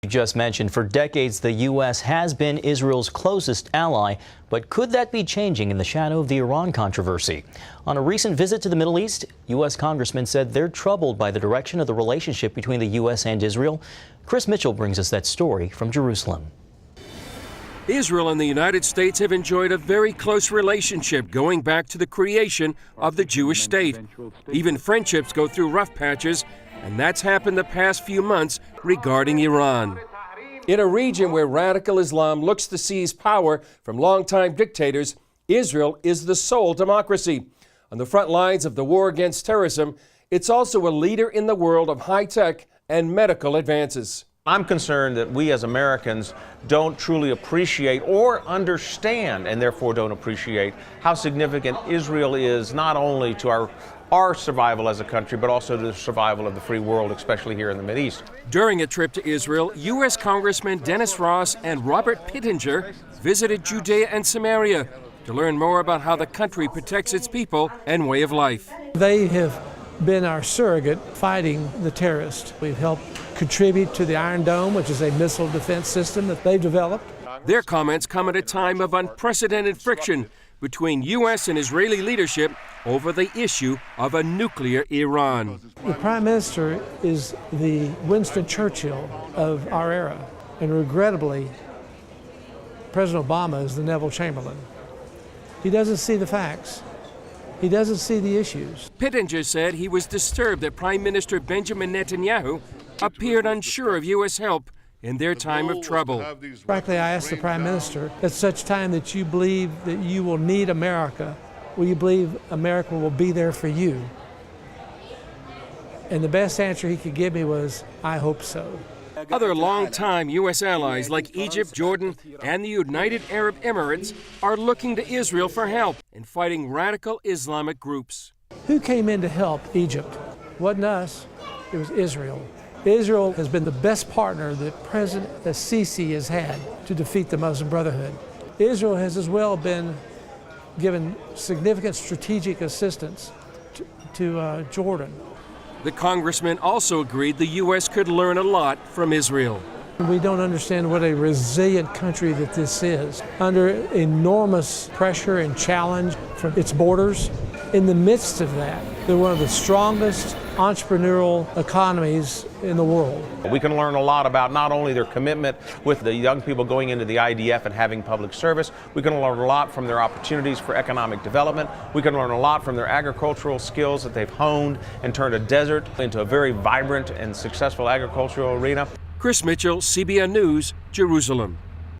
You just mentioned for decades the U.S. has been Israel's closest ally, but could that be changing in the shadow of the Iran controversy? On a recent visit to the Middle East, U.S. congressmen said they're troubled by the direction of the relationship between the U.S. and Israel. Chris Mitchell brings us that story from Jerusalem. Israel and the United States have enjoyed a very close relationship going back to the creation of the Jewish state. Even friendships go through rough patches, and that's happened the past few months regarding Iran. In a region where radical Islam looks to seize power from longtime dictators, Israel is the sole democracy. On the front lines of the war against terrorism, it's also a leader in the world of high-tech and medical advances. I'm concerned that we as Americans don't truly appreciate or understand, and therefore don't appreciate, how significant Israel is not only to our survival as a country, but also to the survival of the free world, especially here in the Mideast. During a trip to Israel, U.S. Congressmen Dennis Ross and Robert Pittenger visited Judea and Samaria to learn more about how the country protects its people and way of life. They have been our surrogate fighting the terrorists. We've helped contribute to the Iron Dome, which is a missile defense system that they've developed. Their comments come at a time of unprecedented friction between U.S. and Israeli leadership over the issue of a nuclear Iran. The Prime Minister is the Winston Churchill of our era, and regrettably, President Obama is the Neville Chamberlain. He doesn't see the facts. He doesn't see the issues. Pittenger said he was disturbed that Prime Minister Benjamin Netanyahu appeared unsure of U.S. help in their time of trouble. Frankly, I asked the Prime Minister, at such time that you believe that you will need America, will you believe America will be there for you? And the best answer he could give me was, I hope so. Other longtime U.S. allies like Egypt, Jordan, and the United Arab Emirates are looking to Israel for help in fighting radical Islamic groups. Who came in to help Egypt? Wasn't us, it was Israel. Israel has been the best partner that President Sisi has had to defeat the Muslim Brotherhood. Israel has as well been given significant strategic assistance to Jordan. The congressman also agreed the U.S. could learn a lot from Israel. We don't understand what a resilient country that this is. Under enormous pressure and challenge from its borders, in the midst of that, they're one of the strongest entrepreneurial economies in the world. We can learn a lot about not only their commitment with the young people going into the IDF and having public service, we can learn a lot from their opportunities for economic development. We can learn a lot from their agricultural skills that they've honed and turned a desert into a very vibrant and successful agricultural arena. Chris Mitchell, CBN News, Jerusalem.